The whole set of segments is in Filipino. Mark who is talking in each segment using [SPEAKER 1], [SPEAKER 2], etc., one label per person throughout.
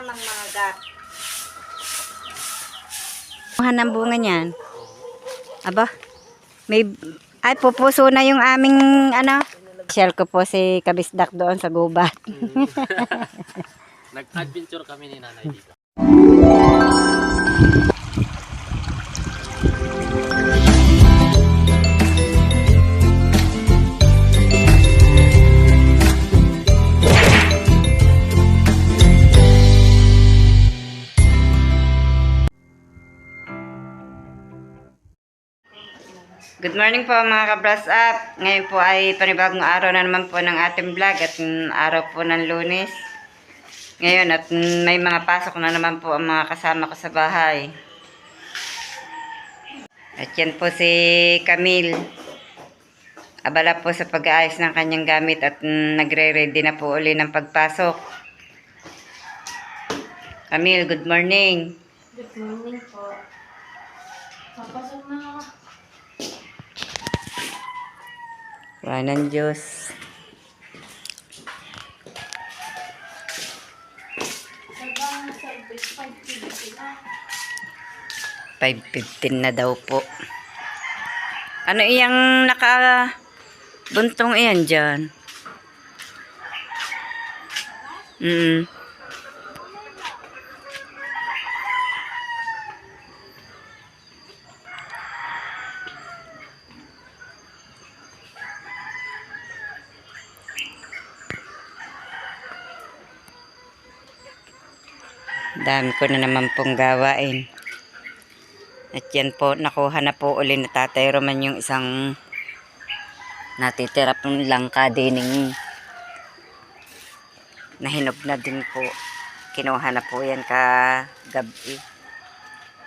[SPEAKER 1] tamang mga gat.
[SPEAKER 2] Ng bunga niyan. Aba, may ay pupuso na yung aming ano. Share ko po si Kabisdak doon sa gubat.
[SPEAKER 3] Nag-adventure kami ni nanay dito.
[SPEAKER 2] Good morning po mga ka-brush up. Ngayon po ay panibagong araw na naman po ng ating vlog at araw po ng Lunes. Ngayon at may mga pasok na naman po ang mga kasama ko sa bahay. At yan po si Camille. Abala po sa pag-aayos ng kanyang gamit at nagre-ready na po uli ng pagpasok. Camille, good morning.
[SPEAKER 1] Good morning po. Papasok na ako.
[SPEAKER 2] Wala ng Diyos.
[SPEAKER 1] Sabang service 5:50 na.
[SPEAKER 2] 5:15 na daw po. Ano iyang nakabuntong iyan dyan? Dami ko na naman pong gawain. At yan po, nakuha na po uli na Tatay Roman yung isang natitira pong langka dining nahinog na din po. Kinuha na po yan gabi.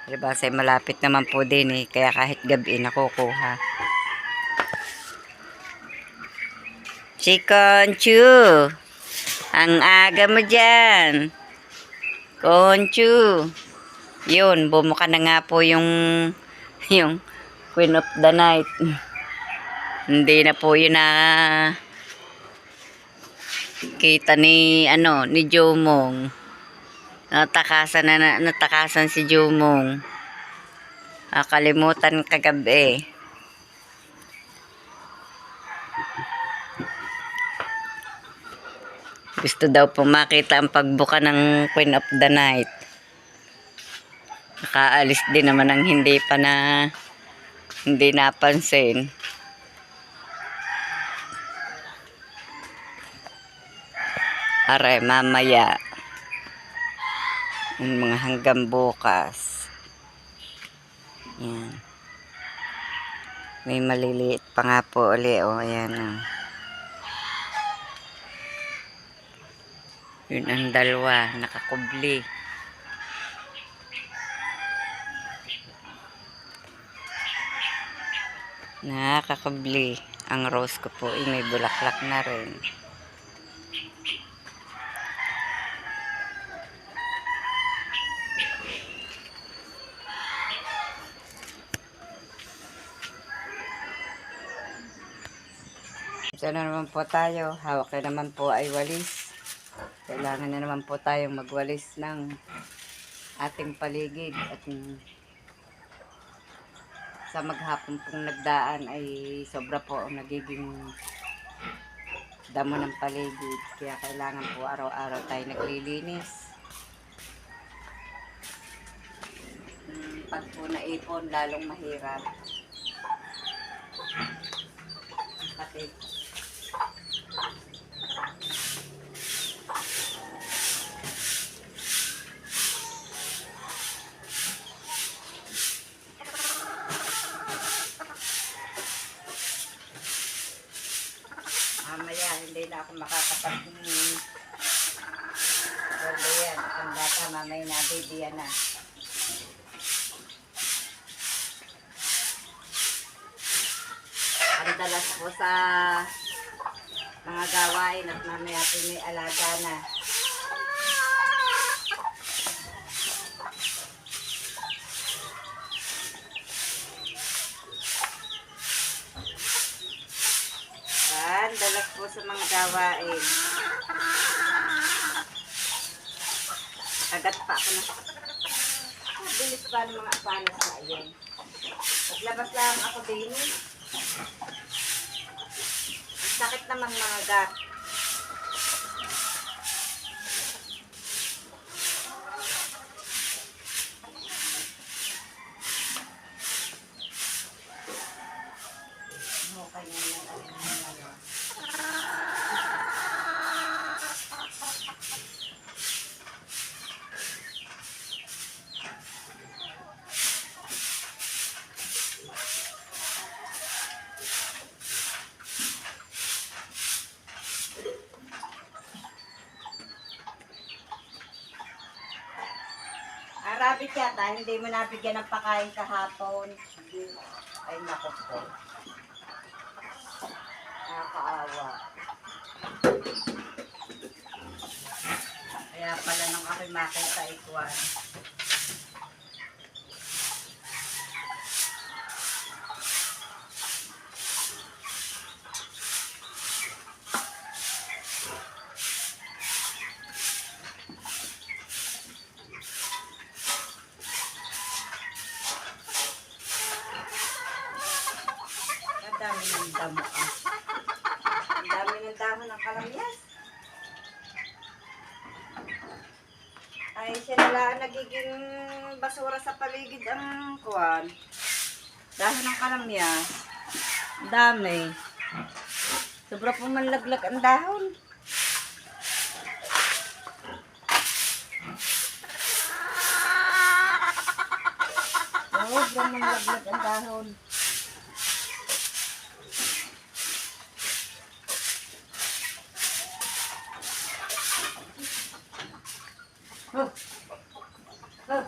[SPEAKER 2] Diba, say malapit naman po din eh, kaya kahit gabi nakukuha. Si Conchu, ang aga mo dyan. Conchu. Yun, bumuka na nga po yung Queen of the Night. Hindi na po yun na kita ni Jomong. Natakasan si Jomong. Kalimutan kagabi. Gusto daw po makita ang pagbuka ng Queen of the Night. Nakaalis din naman ang hindi napansin. Aray, mamaya. Yung mga hanggang bukas. Yan. May maliliit pa nga po uli. O, ayan o. Yun ang dalawa. Nakakubli. Nakakabli. Ang rose ko po ay may bulaklak na rin. Sana naman po tayo. Hawak na naman po ay walis. Kailangan na naman po tayong magwalis ng ating paligid. At sa maghapon pong nagdaan ay sobra po ang nagiging damo ng paligid. Kaya kailangan po araw-araw tayo naglilinis. Pag po naipon, lalong mahirap. Pati mamaya hindi na ako makakapag-wala yan. Ang bata mamaya nabibiyan na. Ang dalas po sa mga gawain at mamaya po may alaga na. Dalas po sa mga gawain. Kagat pa ako na. Bilis pa ng mga panas na yun. Paglabas lang ako din. Ang sakit naman mga gat. Rabbit yata, hindi mo nabigyan ng pakain kahapon. Ay, naku po. Nakakaawa. Kaya pala nung ako'y makita ikuan. Ang dami ng damo ah. Ang dami ng damo ng kalamyas. Ay, siya nala nagiging basura sa paligid ang kuwan. Dahon ng kalamyas. Ang dami. Sobra po manlaglag ang dahon. Sobra manlaglag ang dahon. Huh. Huh.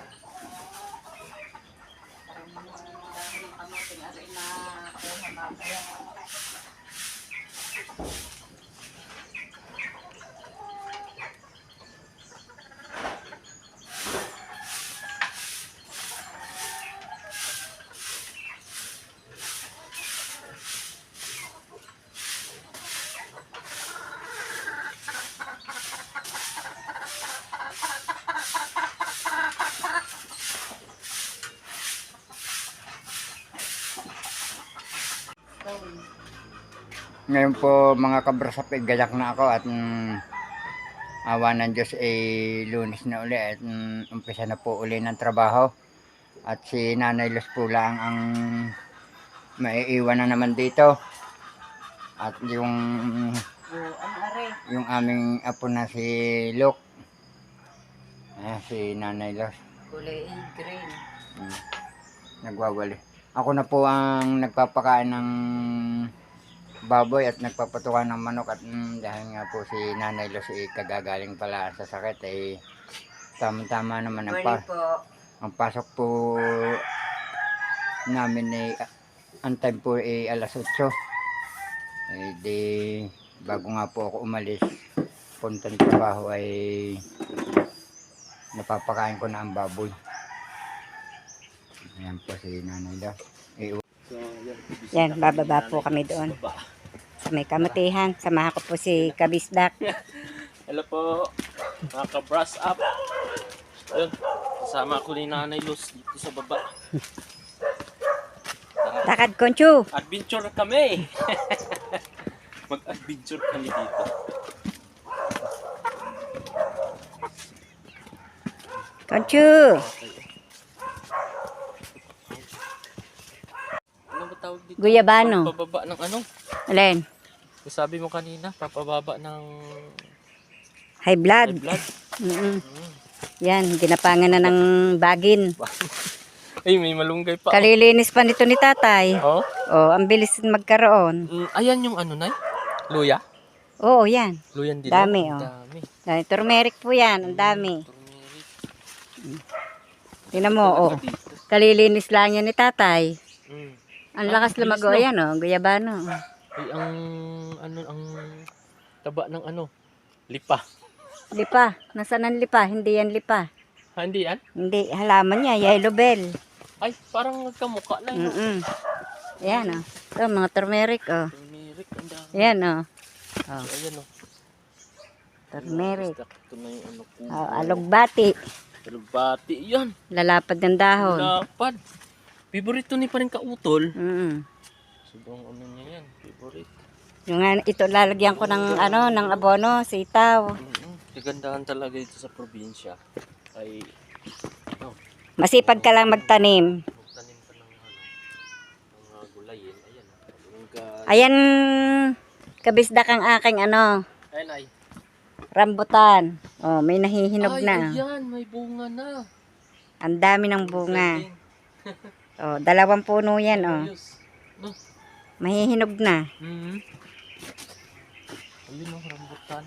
[SPEAKER 4] Ngayon po mga kabrasap, gayak na ako at awa ng Diyos Lunes na uli at umpisa na po uli ng trabaho. At si Nanay Luz po lang ang maiiwan na naman dito. At yung aming apo na si Luke. Ayan, si Nanay Luz.
[SPEAKER 2] Kulay green.
[SPEAKER 4] Nagwawali. Ako na po ang nagpapakain ng baboy at nagpapatukan ng manok at dahil nga po si Nanay Luz kagagaling pala sa sakit tama-tama naman ang pasok po namin ang time po alas 8 di bago nga po ako umalis puntang trabaho ay napapakain ko na ang baboy. Ayan po si Nanay Luz.
[SPEAKER 2] Yan, bababa po kami doon. Sa may kamutihan. Samahan ko po si Kabisdak.
[SPEAKER 3] Hello po, mga ka-brush up. Ayun, kasama ko ni Nanay Luz dito sa baba.
[SPEAKER 2] Lakad, Konchu!
[SPEAKER 3] Adventure kami! Mag-adventure kami dito.
[SPEAKER 2] Konchu!
[SPEAKER 3] Ano ba tawag dito?
[SPEAKER 2] Guyabano.
[SPEAKER 3] Papababa ng ano?
[SPEAKER 2] Alin?
[SPEAKER 3] Sabi mo kanina, papababa ng
[SPEAKER 2] High blood.
[SPEAKER 3] high blood.
[SPEAKER 2] Yan, ginapangan na ng bagin.
[SPEAKER 3] Ay, may malunggay pa.
[SPEAKER 2] Kalilinis pa nito ni tatay.
[SPEAKER 3] Oh?
[SPEAKER 2] Oh, ang bilis magkaroon.
[SPEAKER 3] Ayan yung ano, Nay? Luya?
[SPEAKER 2] Oo, yan.
[SPEAKER 3] Luyan din.
[SPEAKER 2] Dami,
[SPEAKER 3] Ang
[SPEAKER 2] oh.
[SPEAKER 3] dami.
[SPEAKER 2] Dami. Turmeric po yan, ang dami.
[SPEAKER 3] Turmeric.
[SPEAKER 2] Tingnan mo, oh. Kalilinis lang yan ni tatay.
[SPEAKER 3] Mm.
[SPEAKER 2] Ang lakas
[SPEAKER 3] bilis,
[SPEAKER 2] lumago,
[SPEAKER 3] no?
[SPEAKER 2] yan, oh. Guyabano.
[SPEAKER 3] Ay, ang taba ng ano? Lipa.
[SPEAKER 2] Lipa. Nasaan ang lipa? Hindi yan lipa.
[SPEAKER 3] Ha, hindi yan?
[SPEAKER 2] Hindi, halaman niya, yellow bell.
[SPEAKER 3] Ay, parang nagkamukha na yun.
[SPEAKER 2] Ayan, oh. Ito, mga turmeric, oh.
[SPEAKER 3] Turmeric, ang dami.
[SPEAKER 2] Ayan, oh. Oh.
[SPEAKER 3] Ayan, oh.
[SPEAKER 2] Turmeric.
[SPEAKER 3] Ito na yung ano ko.
[SPEAKER 2] Alugbati.
[SPEAKER 3] Alugbati. Yan.
[SPEAKER 2] Lalapad ng dahon.
[SPEAKER 3] Lapad. Favorito ni pa rin kautol. Sobrang ano niya yan. Favorite.
[SPEAKER 2] Yung ito lalagyan ko ng ng abono, sitaw.
[SPEAKER 3] Kagandahan talaga ito sa probinsya. Ay,
[SPEAKER 2] Masipag ka lang magtanim.
[SPEAKER 3] magtanim ka ng mga gulayin. Ayan.
[SPEAKER 2] Ayan, kabisdak ang aking
[SPEAKER 3] Ayan ay.
[SPEAKER 2] rambutan. Oh, may nahihinog
[SPEAKER 3] Ay,
[SPEAKER 2] na.
[SPEAKER 3] ayan. May bunga na.
[SPEAKER 2] Ang dami ng bunga.
[SPEAKER 3] Galing.
[SPEAKER 2] Oh, 2 puno yan, oh.
[SPEAKER 3] Ayos. No?
[SPEAKER 2] Mahihinog na.
[SPEAKER 3] Ayun ang rambutan.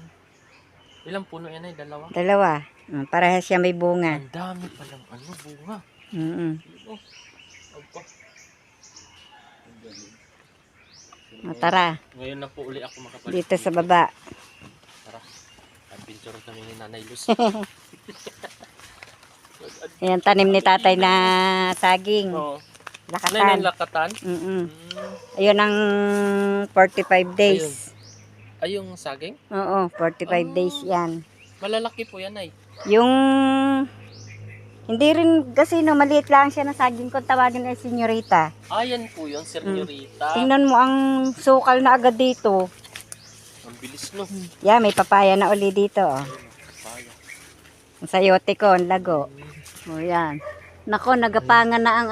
[SPEAKER 3] Ilang puno yan ay? 2?
[SPEAKER 2] 2. Parehas siya may bunga.
[SPEAKER 3] Ang dami palang bunga.
[SPEAKER 2] Mm.
[SPEAKER 3] Ayun, oh. Aba. Ang galing.
[SPEAKER 2] Tara,
[SPEAKER 3] Ngayon na po uli ako makapalik.
[SPEAKER 2] dito sa baba.
[SPEAKER 3] Tara. Adventure kami ni Nanay Luz.
[SPEAKER 2] Ayan, tanim ni tatay na saging.
[SPEAKER 3] Oo.
[SPEAKER 2] Lakatan.
[SPEAKER 3] Lakatan?
[SPEAKER 2] Ayun ang 45 days.
[SPEAKER 3] Ay, yung saging?
[SPEAKER 2] Oo, 45 days yan.
[SPEAKER 3] Malalaki po yan ay.
[SPEAKER 2] Yung hindi rin kasi maliit lang siya na saging kung tawagin ay senyorita.
[SPEAKER 3] Yan po yun, Senyorita.
[SPEAKER 2] Tingnan mo ang sukal na agad dito.
[SPEAKER 3] Ang bilis no.
[SPEAKER 2] Yeah, may papaya na uli dito. Oh.
[SPEAKER 3] Papaya.
[SPEAKER 2] Ang sayote ko, ang lago. O yan. Nako, nagapangan na ang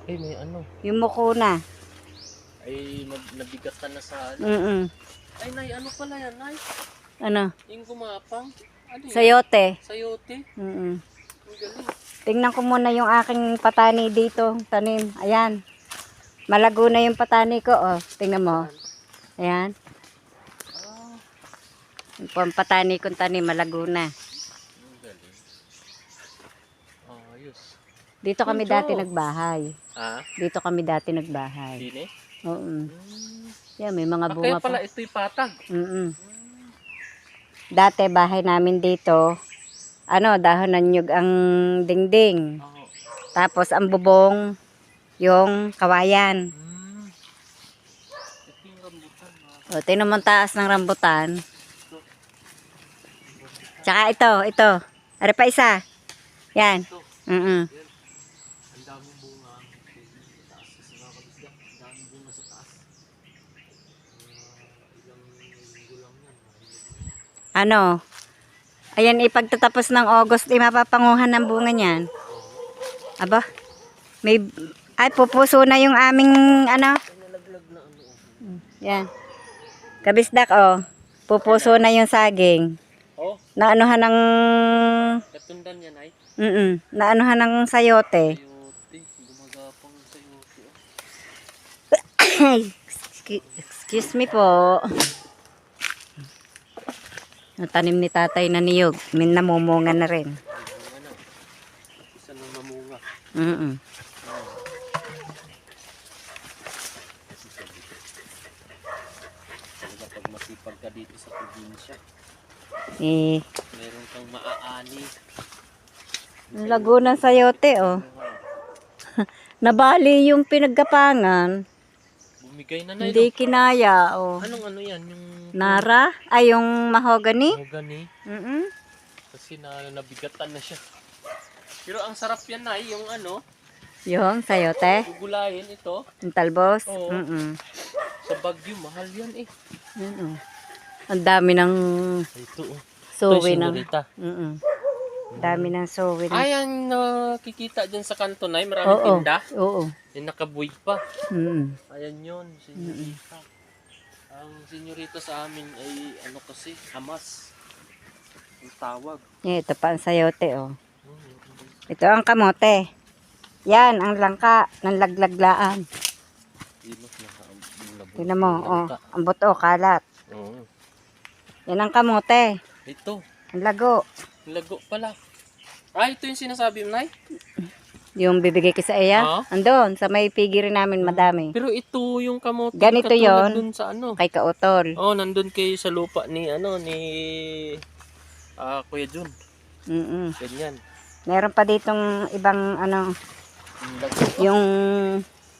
[SPEAKER 3] Ay, may
[SPEAKER 2] yung muko na.
[SPEAKER 3] Ay, nabigatan na sa Ay, Nay, ano pala yan, Nay? Yung gumapang. Ano yan?
[SPEAKER 2] Sayote.
[SPEAKER 3] Sayote.
[SPEAKER 2] Mm-mm.
[SPEAKER 3] Ang galing.
[SPEAKER 2] Tingnan ko muna yung aking patani dito. Tanim. Ayan. Malago na yung patani ko. Oh. Tingnan mo. Ayan. Yung po ang patani kong tanim. Malago na.
[SPEAKER 3] Ang galing. Ayos.
[SPEAKER 2] Dito kami
[SPEAKER 3] Ito.
[SPEAKER 2] dati nagbahay. Dito kami dati nagbahay.
[SPEAKER 3] Dine?
[SPEAKER 2] Oo. Yan, may mga
[SPEAKER 3] Kaya
[SPEAKER 2] bunga
[SPEAKER 3] pala
[SPEAKER 2] pa.
[SPEAKER 3] ito'y patag.
[SPEAKER 2] Dati bahay namin dito. Dahon ng nyug ang dingding.
[SPEAKER 3] Oo.
[SPEAKER 2] Tapos ang bubong, yung kawayan.
[SPEAKER 3] Ito yung rambutan.
[SPEAKER 2] O, tingnan mo ang taas ng rambutan. Tsaka ito. Ari pa isa. Yan.
[SPEAKER 3] Ang daming bunga. Sa taas kasi mga kabisdak. Ang daming bunga sa taas. Ilang linggo lang yan.
[SPEAKER 2] Ayan, ipagtatapos ng August, mapapanguhan ng bunga niyan. Aba, pupuso na yung aming,
[SPEAKER 3] Nalaglag na
[SPEAKER 2] yan. Kabisdak, pupuso na yung saging. Naanuhan ng,
[SPEAKER 3] Katundan yan ay.
[SPEAKER 2] naanuhan ng sayote.
[SPEAKER 3] Sayote. Gumagapang sayote.
[SPEAKER 2] Excuse me po. Natanim ni tatay na niyog. Min namumunga na rin.
[SPEAKER 3] Isa na mamunga. Talaga pag masipag ka dito sa probinsya, meron kang maaani.
[SPEAKER 2] Lago ng sayote, Nabali yung pinaggapangan.
[SPEAKER 3] Bumigay na
[SPEAKER 2] Hindi kinaya,
[SPEAKER 3] Anong yan? Yung
[SPEAKER 2] Nara? Ay, yung mahogany?
[SPEAKER 3] mahogany.
[SPEAKER 2] Mm-mm.
[SPEAKER 3] Kasi nabigatan na siya. Pero ang sarap yan na yung
[SPEAKER 2] Yung sayote?
[SPEAKER 3] gugulayin ito.
[SPEAKER 2] Yung talbos?
[SPEAKER 3] Oo.
[SPEAKER 2] Mm-mm.
[SPEAKER 3] Sa Baguio, mahal yan eh.
[SPEAKER 2] Yun, Ang dami ng
[SPEAKER 3] Ito
[SPEAKER 2] suwi ng...
[SPEAKER 3] Senyorita.
[SPEAKER 2] Dami ng suwi ng...
[SPEAKER 3] Ayan, nakikita dyan sa kanto na maraming tinda.
[SPEAKER 2] Oo.
[SPEAKER 3] Yung nakabuig pa.
[SPEAKER 2] Mm-mm.
[SPEAKER 3] Ayan yun, senyorita. Ang senyorita sa amin ay kasi, hamas. Ang tawag.
[SPEAKER 2] Ito pa ang sayote, Ito ang kamote. Yan, ang langka ng laglaglaan. Tingnan mo, ang buto, kalat.
[SPEAKER 3] Oo.
[SPEAKER 2] Yan ang kamote.
[SPEAKER 3] Ito,
[SPEAKER 2] Ang lago.
[SPEAKER 3] lago pala. Ito yung sinasabi mo, Nay?
[SPEAKER 2] Yung bibigay ko sa iya. Andun, sa may pigirin namin madami.
[SPEAKER 3] Pero ito yung kamote.
[SPEAKER 2] Ganito
[SPEAKER 3] katulad
[SPEAKER 2] yon.
[SPEAKER 3] Dun sa
[SPEAKER 2] Kay Kautol.
[SPEAKER 3] nandun kayo sa lupa ni Kuya Jun.
[SPEAKER 2] Mm-mm.
[SPEAKER 3] Ganyan.
[SPEAKER 2] Meron pa ditong ibang
[SPEAKER 3] Yung lago.
[SPEAKER 2] yung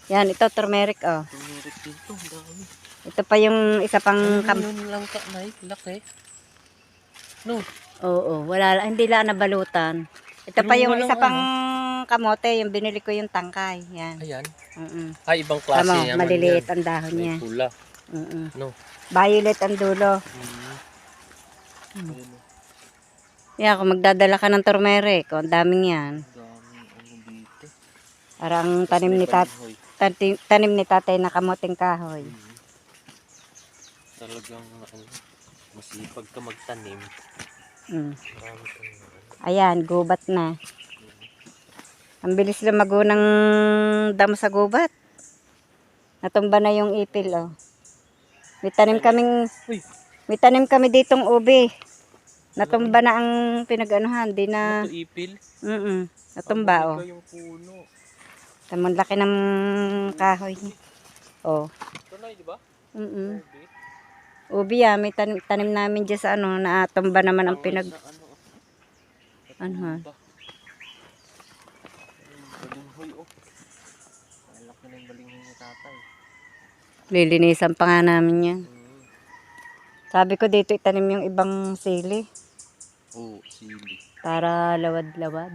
[SPEAKER 2] yan, ito turmeric,
[SPEAKER 3] Turmeric dito, ang dami.
[SPEAKER 2] Ito pa yung isa pang
[SPEAKER 3] Ano yun lang ka, Nay? Laki. No.
[SPEAKER 2] Oo, hindi lang nabalutan. Ito
[SPEAKER 3] Pero
[SPEAKER 2] pa yung
[SPEAKER 3] walang
[SPEAKER 2] isa pang kamote, yung binili ko yung tangkay. Yan.
[SPEAKER 3] Ayan.
[SPEAKER 2] Mm.
[SPEAKER 3] Ay, ibang klase
[SPEAKER 2] Tama,
[SPEAKER 3] naman
[SPEAKER 2] maliliit
[SPEAKER 3] yan.
[SPEAKER 2] ang dahon
[SPEAKER 3] May
[SPEAKER 2] niya.
[SPEAKER 3] pula.
[SPEAKER 2] Mm.
[SPEAKER 3] No.
[SPEAKER 2] Violet ang dulo.
[SPEAKER 3] Ayun, oh.
[SPEAKER 2] Yan, kung magdadala ka ng turmeric, ang daming yan.
[SPEAKER 3] Daming ano dito.
[SPEAKER 2] Parang
[SPEAKER 3] Tapos may balinghoy.
[SPEAKER 2] tanim ni tatay na kamoting kahoy.
[SPEAKER 3] Talagang ano, masipag ka magtanim.
[SPEAKER 2] Mm.
[SPEAKER 3] Marami kang ano.
[SPEAKER 2] Ayan, gubat na. Ang bilis lumago ng damo sa gubat. Natumba na yung ipil, oh. May
[SPEAKER 3] Uy,
[SPEAKER 2] tanim kami ditong ubi. Natumba na ang pinag-anuhan, di na.
[SPEAKER 3] ito ipil.
[SPEAKER 2] Natumba, oh.
[SPEAKER 3] Ang yung puno.
[SPEAKER 2] Tamang laki ng kahoy. Oh.
[SPEAKER 3] Ito na, di ba?
[SPEAKER 2] Mm.
[SPEAKER 3] Ubi.
[SPEAKER 2] Ubi, ah. May tanim namin dyan sa ano, natumba naman ang
[SPEAKER 3] Tanggal sa
[SPEAKER 2] Ano, ha?
[SPEAKER 3] Natumba. Balinghoy, oh. Ang laki na yung balinghoy ni tatay.
[SPEAKER 2] Lilinisan pa nga namin yan.
[SPEAKER 3] Mm.
[SPEAKER 2] Sabi ko dito itanim yung ibang sili.
[SPEAKER 3] Oh, sili.
[SPEAKER 2] Para lawad-lawad.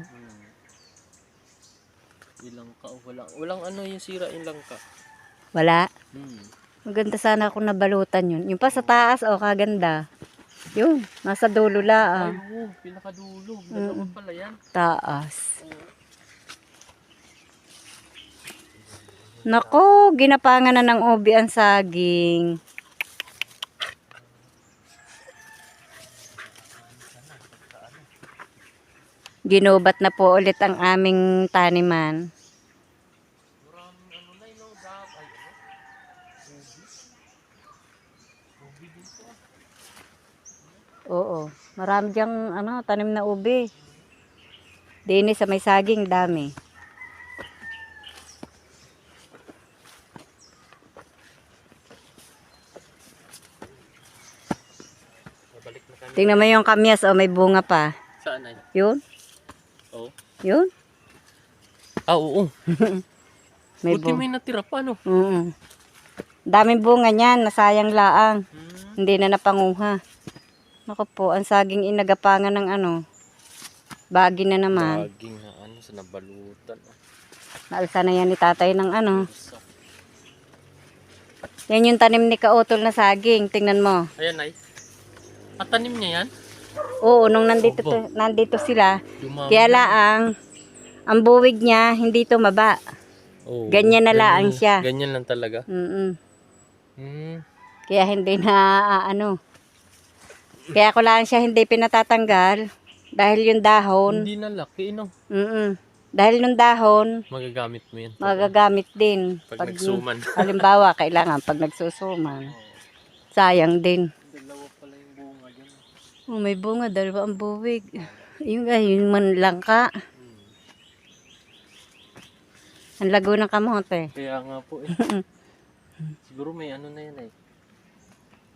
[SPEAKER 3] Ilang ka, oh, walang ano yung sira yung langka.
[SPEAKER 2] Wala.
[SPEAKER 3] Hmm.
[SPEAKER 2] Maganda sana kung nabalutan yun. Yung pa sa taas, oh, kaganda. Yun, nasa dulo
[SPEAKER 3] Ay,
[SPEAKER 2] lang.
[SPEAKER 3] oh, pinakadulo. Dalawa pala yan.
[SPEAKER 2] Taas. Nako, ginapangan na ng ubi ang saging. Ginubat na po ulit ang aming taniman.
[SPEAKER 3] Maraming ano na yun, no? Ay, ano? Ubi dito.
[SPEAKER 2] Oo, marami diyang ano, tanim na ubi. Dini sa may saging, dami.
[SPEAKER 3] Babalik na kami.
[SPEAKER 2] Tingnan mo yung kamyas, oh, may bunga pa.
[SPEAKER 3] Saan ay?
[SPEAKER 2] Yun,
[SPEAKER 3] Oh.
[SPEAKER 2] yun.
[SPEAKER 3] Ah, oo.
[SPEAKER 2] May
[SPEAKER 3] Buti may natira pa, no?
[SPEAKER 2] Daming bunga niyan, nasayang laang.
[SPEAKER 3] Hmm.
[SPEAKER 2] Hindi na napanguha. Naku po, ang saging inagapangan ng ano, bagi na naman.
[SPEAKER 3] Baging na ano, sa nabalutan. Oh.
[SPEAKER 2] Naalsa na yan ni tatay ng ano.
[SPEAKER 3] Isa.
[SPEAKER 2] Yan yung tanim ni Kautol na saging, tingnan mo.
[SPEAKER 3] Ayan ay. At tanim niya yan?
[SPEAKER 2] Oo, nung
[SPEAKER 3] Opo.
[SPEAKER 2] nandito sila,
[SPEAKER 3] Dumami.
[SPEAKER 2] kaya laang, ang buwig niya, hindi tumaba.
[SPEAKER 3] Oh,
[SPEAKER 2] Ganyan na laang siya.
[SPEAKER 3] Ganyan lang talaga.
[SPEAKER 2] Mm-mm.
[SPEAKER 3] Hmm.
[SPEAKER 2] Kaya hindi na, ano. Kaya ko lang siya hindi pinatatanggal, dahil yung dahon,
[SPEAKER 3] Hindi na laki, no?
[SPEAKER 2] dahil yung dahon,
[SPEAKER 3] Magagamit mo yan.
[SPEAKER 2] magagamit din.
[SPEAKER 3] Pag nagsuman.
[SPEAKER 2] Halimbawa, kailangan pag nagsusuman. Sayang din.
[SPEAKER 3] Dalawa pala yung bunga dyan.
[SPEAKER 2] Oh, may bunga, dalawa ang buwig. Yung man langka. Ang lago ng kamote.
[SPEAKER 3] Kaya nga po eh. Siguro may ano na yan eh.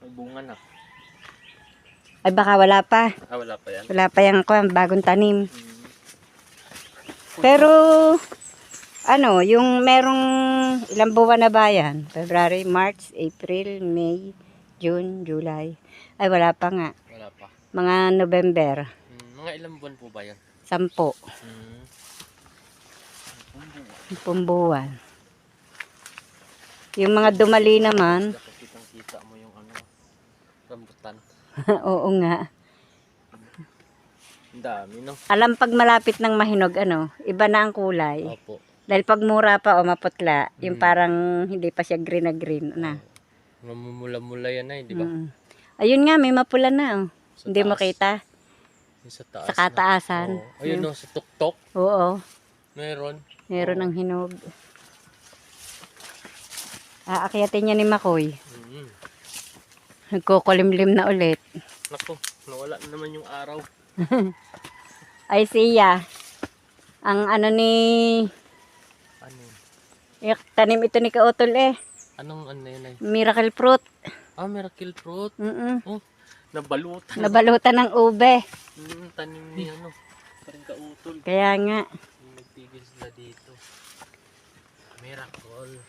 [SPEAKER 3] May bunga na.
[SPEAKER 2] Ay baka wala pa.
[SPEAKER 3] Ah, wala pa yan.
[SPEAKER 2] Wala pa yung bagong tanim.
[SPEAKER 3] Hmm.
[SPEAKER 2] Pero, ano, yung merong ilang buwan na ba yan? February, March, April, May, June, July. Ay wala pa nga.
[SPEAKER 3] Wala pa.
[SPEAKER 2] Mga November.
[SPEAKER 3] Mga ilang buwan po ba yan?
[SPEAKER 2] 10.
[SPEAKER 3] Hmm.
[SPEAKER 2] 10 buwan. Yung mga dumali naman,
[SPEAKER 3] Dapat kitang-kita mo yung ano, rambutan.
[SPEAKER 2] oo nga.
[SPEAKER 3] Ang dami, no?
[SPEAKER 2] Alam pag malapit ng mahinog, ano, iba na ang kulay.
[SPEAKER 3] Opo.
[SPEAKER 2] Dahil pag mura pa o maputla, yung parang hindi pa siya green na green na.
[SPEAKER 3] Mamumula-mula yan ay, di ba?
[SPEAKER 2] Ayun nga, may mapula na. Oh.
[SPEAKER 3] Sa
[SPEAKER 2] Hindi mo
[SPEAKER 3] taas.
[SPEAKER 2] kita.
[SPEAKER 3] Yung sa taas
[SPEAKER 2] Sa kataasan.
[SPEAKER 3] na. Oh. Ayun, no, sa tuktok.
[SPEAKER 2] Oo,
[SPEAKER 3] Meron.
[SPEAKER 2] meron ng hinog. Aakyatin niya ni Makoy.
[SPEAKER 3] Mm.
[SPEAKER 2] Nagkukulimlim na ulit.
[SPEAKER 3] Naku, nawala na naman yung araw.
[SPEAKER 2] Ay siya, ang ano ni,
[SPEAKER 3] Ano?
[SPEAKER 2] tanim ito ni Kautol
[SPEAKER 3] Anong ano yan ay?
[SPEAKER 2] miracle fruit.
[SPEAKER 3] Ah, miracle fruit. Oh, nabalutan.
[SPEAKER 2] Nabalutan ng ube.
[SPEAKER 3] Tanim ni ano. Parang kautol.
[SPEAKER 2] Kaya nga,
[SPEAKER 3] Nagtigil sila dito. Miracle.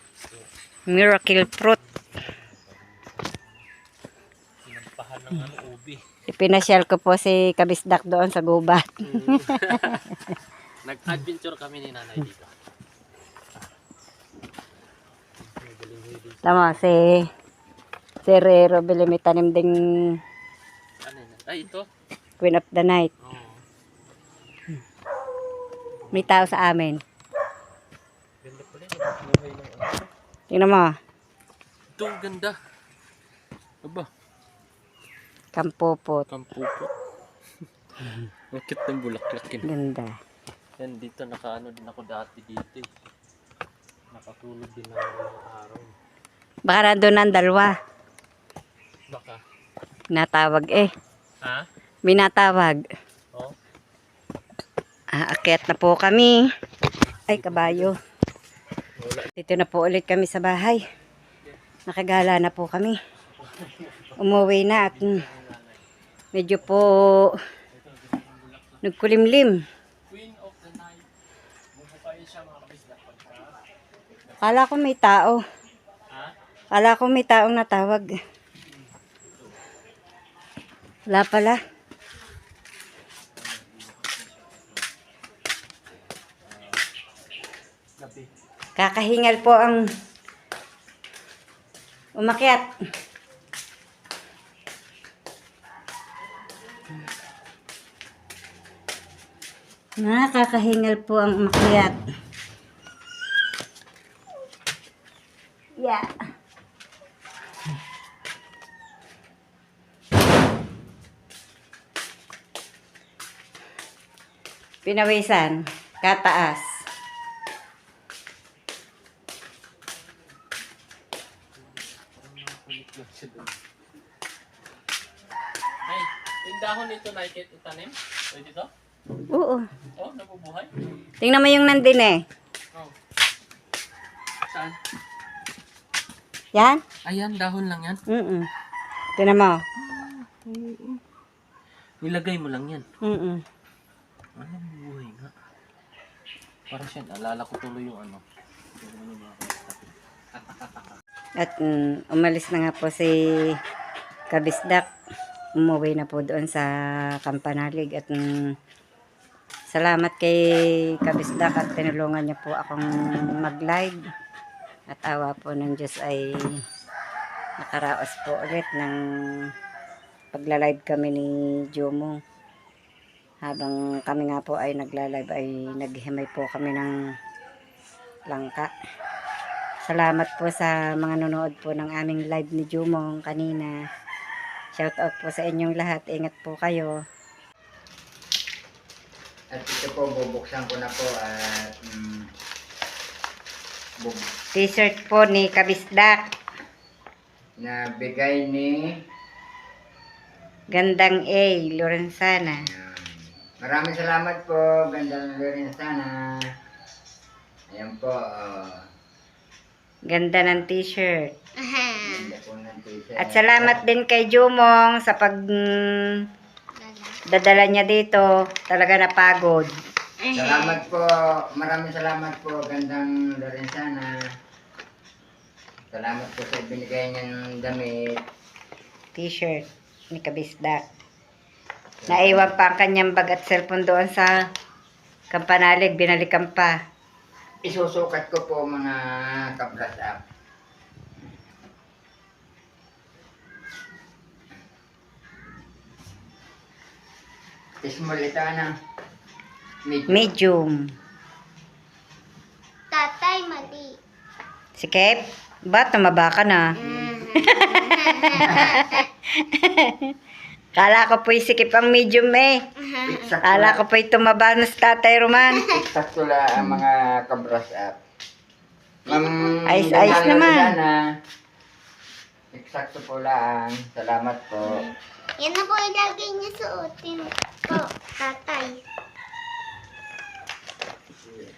[SPEAKER 2] miracle fruit.
[SPEAKER 3] Sinampahan ng ano, ubi.
[SPEAKER 2] Ipinasyal ko po si Kabisdak doon sa gubat.
[SPEAKER 3] Nag-adventure kami ni nanay dito.
[SPEAKER 2] Tama, si Rero Bili may tanim ding
[SPEAKER 3] Ano yun? Ay, ito.
[SPEAKER 2] Queen of the Night.
[SPEAKER 3] Oo.
[SPEAKER 2] May tao sa amin.
[SPEAKER 3] Ganda pala yun. Buhay ng ano.
[SPEAKER 2] Tingnan mo,
[SPEAKER 3] Ito, ang ganda. Aba,
[SPEAKER 2] kampupot.
[SPEAKER 3] kampupo. Bakit ng bulaklak yun?
[SPEAKER 2] Ganda.
[SPEAKER 3] Yan, dito nakaano din ako dati dito eh. Nakatulog din ako ng araw.
[SPEAKER 2] Baka nandun ang dalawa.
[SPEAKER 3] Baka.
[SPEAKER 2] Natawag eh.
[SPEAKER 3] Ha?
[SPEAKER 2] May natawag.
[SPEAKER 3] Oh?
[SPEAKER 2] Aakyat na po kami. Ay, kabayo.
[SPEAKER 3] Wala.
[SPEAKER 2] Dito na po ulit kami sa bahay. Nakagala na po kami. Umuwi na at medyo po nagkulimlim.
[SPEAKER 3] Queen of the Night. Bubukayin siya mga kabisdak pagka.
[SPEAKER 2] Kala ko may tao.
[SPEAKER 3] Ha?
[SPEAKER 2] Kala ko may taong natawag. Wala pala.
[SPEAKER 3] Gabi.
[SPEAKER 2] Kakahingal po ang umakyat. Nakakahingal po ang umakyat. Yeah. Pinawisan, kataas.
[SPEAKER 3] Ay, yung dahon nito nakikita itanim? Pwede dito?
[SPEAKER 2] Oo.
[SPEAKER 3] Oh, nabubuhay?
[SPEAKER 2] Tingnan mo yung nandun eh.
[SPEAKER 3] Oh. Saan?
[SPEAKER 2] Yan?
[SPEAKER 3] Ayan, dahon lang yan.
[SPEAKER 2] Tingnan mo.
[SPEAKER 3] Nilagay mo lang yan. Ano, buhay nga. Parang siya, alala ko tuloy yung ano.
[SPEAKER 2] At umalis na nga po si Kabisdak. Umuwi na po doon sa Kampanalig. At salamat kay Kabisdak at tinulungan niya po akong mag-live. At awa po ng Diyos ay nakaraos po ulit ng pagla-live kami ni Jomo. Habang kami nga po ay nagla-live ay naghihimay po kami ng langka. Salamat po sa mga nanonood po ng aming live ni Jumong kanina. Shout out po sa inyong lahat. Ingat po kayo.
[SPEAKER 4] At ito po, bubuksan ko na po at
[SPEAKER 2] T-shirt po ni Kabisdak.
[SPEAKER 4] na bigay ni
[SPEAKER 2] Gandang A. Lorenzana.
[SPEAKER 4] maraming salamat po, Gandang Lorenzana. Ayan po,
[SPEAKER 2] Ganda ng t-shirt.
[SPEAKER 4] ganda po ng t-shirt.
[SPEAKER 2] At salamat din kay Jumong sa pag dadala niya dito. Talaga napagod.
[SPEAKER 4] Salamat po, maraming salamat po, Gandang Lorenzana. Salamat po sa binigay niyang damit.
[SPEAKER 2] T-shirt ni Kabisdak. Naiwan pa ang kanyang bag at cellphone doon sa Kampanalig. Binalikan pa.
[SPEAKER 4] Isusukat ko po mga kabras up. Small ito na.
[SPEAKER 2] Medium.
[SPEAKER 1] Tatay, mali.
[SPEAKER 2] Si Kep? Ba, tumaba ka na. Kala ko po'y sikip ang medium eh. Kala ko po'y tumaba na sa Tatay Roman.
[SPEAKER 4] Eksakto lang ang mga kabras up. Ma'am,
[SPEAKER 2] Ayos naman.
[SPEAKER 4] Lorenzana, eksakto po lang. Salamat po.
[SPEAKER 1] Yan na po ilagay niya suotin po, tatay.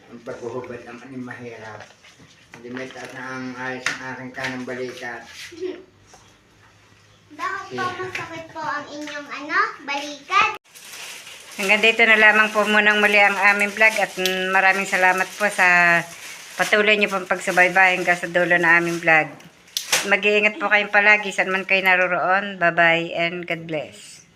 [SPEAKER 4] Ang paghuhubad naman ay mahirap. Hindi may taas na ang ayos ng aking kanang balikat.
[SPEAKER 1] Bakit po masakit po ang inyong balikat?
[SPEAKER 2] Hanggang dito na lamang po munang muli ang aming vlog at maraming salamat po sa patuloy niyo pong pagsubaybay hanggang sa dulo na aming vlog. Mag-iingat po kayong palagi saan man kayo naroroon. Bye-bye and God bless.